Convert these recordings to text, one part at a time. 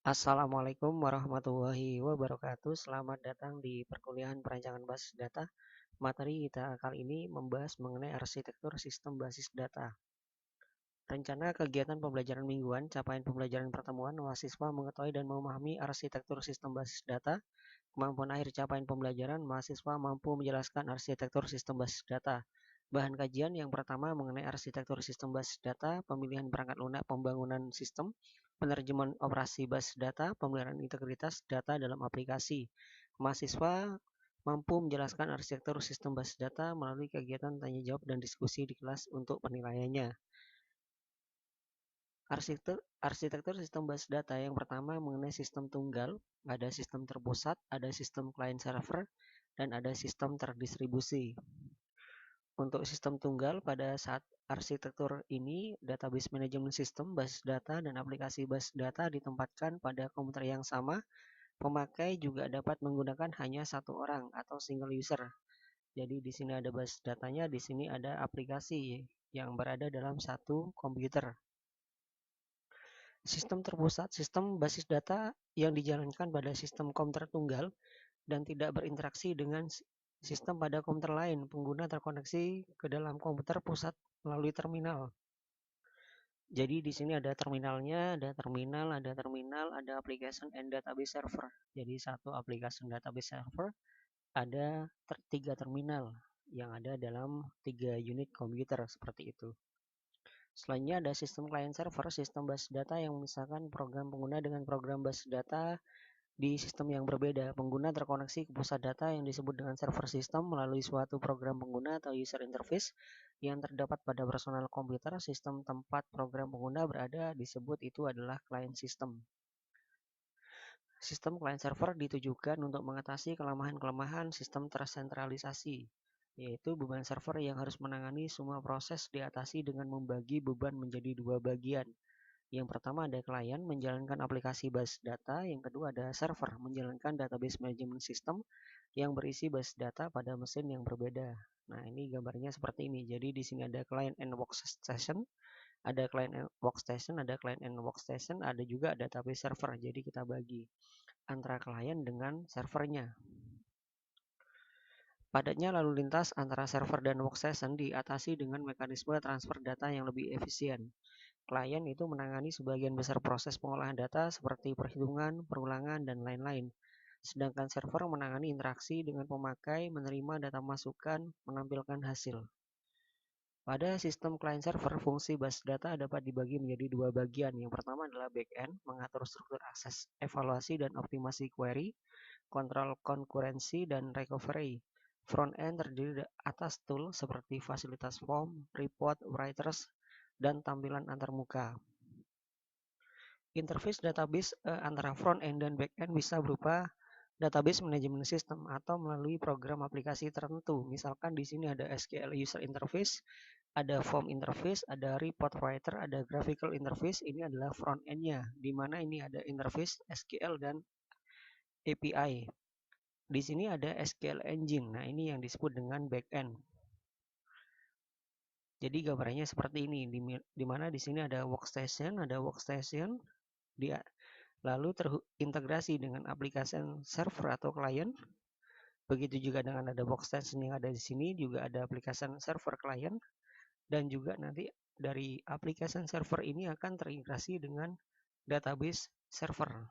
Assalamualaikum warahmatullahi wabarakatuh. Selamat datang di perkuliahan perancangan basis data. Materi kita kali ini membahas mengenai arsitektur sistem basis data. Rencana kegiatan pembelajaran mingguan, capaian pembelajaran pertemuan, mahasiswa mengetahui dan memahami arsitektur sistem basis data. Kemampuan akhir capaian pembelajaran, mahasiswa mampu menjelaskan arsitektur sistem basis data. Bahan kajian yang pertama mengenai arsitektur sistem basis data, pemilihan perangkat lunak pembangunan sistem, penerjemahan operasi basis data, pemeliharaan integritas data dalam aplikasi. Mahasiswa mampu menjelaskan arsitektur sistem basis data melalui kegiatan tanya jawab dan diskusi di kelas untuk penilaiannya. Arsitektur sistem basis data yang pertama mengenai sistem tunggal, ada sistem terpusat, ada sistem client server, dan ada sistem terdistribusi. Untuk sistem tunggal, pada saat arsitektur ini, database management system, basis data, dan aplikasi basis data ditempatkan pada komputer yang sama. Pemakai juga dapat menggunakan hanya satu orang atau single user. Jadi di sini ada basis datanya, di sini ada aplikasi yang berada dalam satu komputer. Sistem terpusat, sistem basis data yang dijalankan pada sistem komputer tunggal dan tidak berinteraksi dengan sistem pada komputer lain. Pengguna terkoneksi ke dalam komputer pusat melalui terminal. Jadi di sini ada terminalnya, ada application and database server. Jadi satu application database server ada tiga terminal yang ada dalam 3 unit komputer seperti itu. Selanjutnya ada sistem client server, sistem basis data yang memisahkan program pengguna dengan program basis data di sistem yang berbeda. Pengguna terkoneksi ke pusat data yang disebut dengan server sistem melalui suatu program pengguna atau user interface yang terdapat pada personal komputer. Sistem tempat program pengguna berada disebut itu adalah client system. Sistem client server ditujukan untuk mengatasi kelemahan-kelemahan sistem tersentralisasi, yaitu beban server yang harus menangani semua proses diatasi dengan membagi beban menjadi dua bagian. Yang pertama ada klien menjalankan aplikasi basis data, yang kedua ada server menjalankan database management system yang berisi basis data pada mesin yang berbeda. Nah, ini gambarnya seperti ini. Jadi di sini ada client and workstation, ada client and workstation, ada juga database server. Jadi kita bagi antara klien dengan servernya. Padatnya lalu lintas antara server dan workstation diatasi dengan mekanisme transfer data yang lebih efisien. Klien itu menangani sebagian besar proses pengolahan data seperti perhitungan, perulangan, dan lain-lain. Sedangkan server menangani interaksi dengan pemakai, menerima data masukan, menampilkan hasil. Pada sistem client server, fungsi basis data dapat dibagi menjadi dua bagian. Yang pertama adalah backend, mengatur struktur akses, evaluasi, dan optimasi query, kontrol konkurensi, dan recovery. Front-end terdiri atas tool seperti fasilitas form, report, writers, dan tampilan antarmuka. Interface database antara front-end dan back-end bisa berupa database management system atau melalui program aplikasi tertentu. Misalkan di sini ada SQL user interface, ada form interface, ada report writer, ada graphical interface. Ini adalah front-end-nya, di mana ini ada interface SQL dan API. Di sini ada SQL engine. Nah, ini yang disebut dengan back-end. Jadi gambarnya seperti ini, di mana di sini ada workstation, lalu terintegrasi dengan aplikasi server atau klien. Begitu juga dengan ada workstation yang ada di sini, juga ada aplikasi server klien, dan juga nanti dari aplikasi server ini akan terintegrasi dengan database server.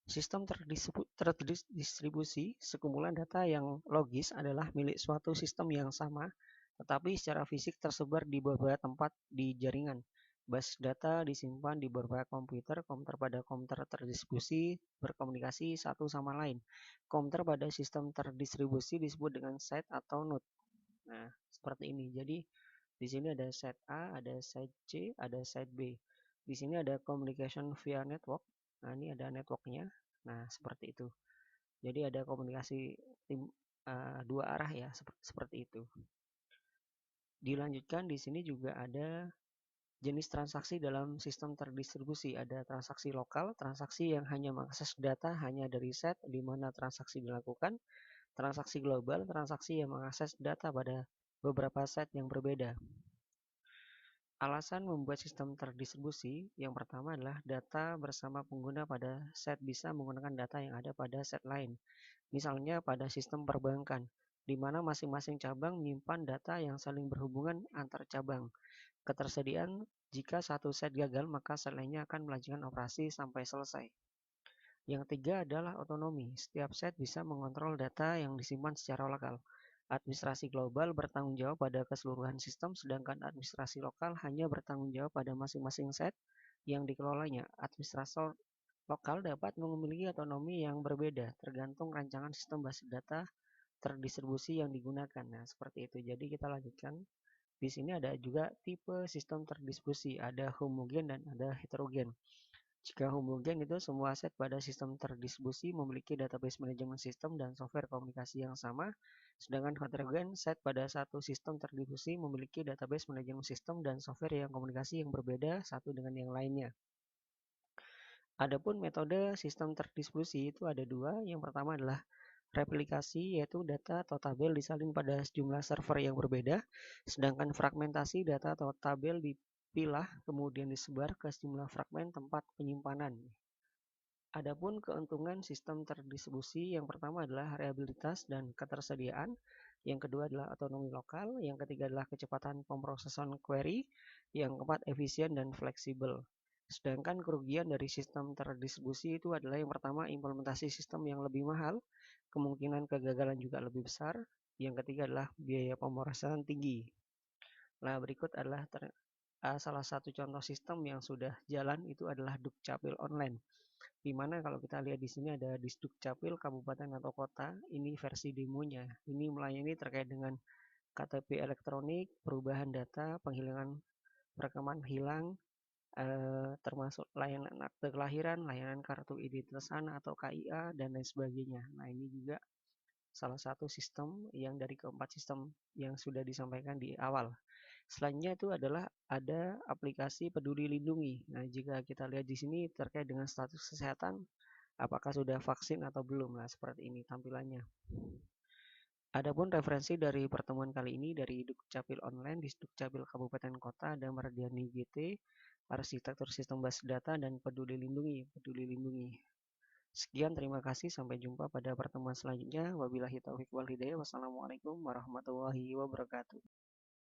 Sistem terdistribusi, sekumpulan data yang logis adalah milik suatu sistem yang sama, tetapi secara fisik tersebar di beberapa tempat di jaringan. Basis data disimpan di beberapa komputer pada komputer terdistribusi berkomunikasi satu sama lain. Komputer pada sistem terdistribusi disebut dengan site atau node. Nah, seperti ini. Jadi, di sini ada site A, ada site C, ada site B. Di sini ada communication via network. Nah, ini ada networknya. Nah, seperti itu. Jadi ada komunikasi dua arah ya, seperti itu. Dilanjutkan di sini juga ada jenis transaksi dalam sistem terdistribusi. Ada transaksi lokal, transaksi yang hanya mengakses data hanya dari set di mana transaksi dilakukan. Transaksi global, transaksi yang mengakses data pada beberapa set yang berbeda. Alasan membuat sistem terdistribusi yang pertama adalah data bersama pengguna pada set bisa menggunakan data yang ada pada set lain. Misalnya pada sistem perbankan, di mana masing-masing cabang menyimpan data yang saling berhubungan antar cabang. Ketersediaan jika satu set gagal, maka set lainnya akan melanjutkan operasi sampai selesai. Yang ketiga adalah otonomi. Setiap set bisa mengontrol data yang disimpan secara lokal. Administrasi global bertanggung jawab pada keseluruhan sistem, sedangkan administrasi lokal hanya bertanggung jawab pada masing-masing set yang dikelolanya. Administrator lokal dapat memiliki otonomi yang berbeda, tergantung rancangan sistem basis data terdistribusi yang digunakan. Nah, seperti itu. Jadi kita lanjutkan. Di sini ada juga tipe sistem terdistribusi, ada homogen dan ada heterogen. Jika homogen itu semua set pada sistem terdistribusi memiliki database manajemen sistem dan software komunikasi yang sama, sedangkan heterogen set pada satu sistem terdistribusi memiliki database manajemen sistem dan software yang komunikasi yang berbeda satu dengan yang lainnya. Adapun metode sistem terdistribusi itu ada dua. Yang pertama adalah replikasi, yaitu data atau tabel disalin pada sejumlah server yang berbeda, sedangkan fragmentasi data atau tabel dipilah kemudian disebar ke sejumlah fragmen tempat penyimpanan. Adapun keuntungan sistem terdistribusi yang pertama adalah reliabilitas dan ketersediaan, yang kedua adalah otonomi lokal, yang ketiga adalah kecepatan pemrosesan query, yang keempat efisien dan fleksibel. Sedangkan kerugian dari sistem terdistribusi itu adalah yang pertama implementasi sistem yang lebih mahal, kemungkinan kegagalan juga lebih besar, yang ketiga adalah biaya pemrosesan tinggi. Nah, berikut adalah salah satu contoh sistem yang sudah jalan itu adalah Dukcapil Online. Di mana kalau kita lihat di sini ada Disdukcapil kabupaten atau kota, ini versi demonya. Ini melayani terkait dengan KTP elektronik, perubahan data, penghilangan rekaman hilang, termasuk layanan akte kelahiran, layanan kartu identitas anak atau KIA, dan lain sebagainya. Nah, ini juga salah satu sistem yang dari keempat sistem yang sudah disampaikan di awal. Selanjutnya itu adalah ada aplikasi Peduli Lindungi. Nah, jika kita lihat di sini terkait dengan status kesehatan, apakah sudah vaksin atau belum. Nah, seperti ini tampilannya. Adapun referensi dari pertemuan kali ini dari Dukcapil Online, di Dukcapil Kabupaten Kota, ada Mardiani GT, Arsitektur Sistem Basis Data, dan Peduli Lindungi. Sekian, terima kasih. Sampai jumpa pada pertemuan selanjutnya. Wabillahi taufiq wal hidayah. Wassalamualaikum warahmatullahi wabarakatuh.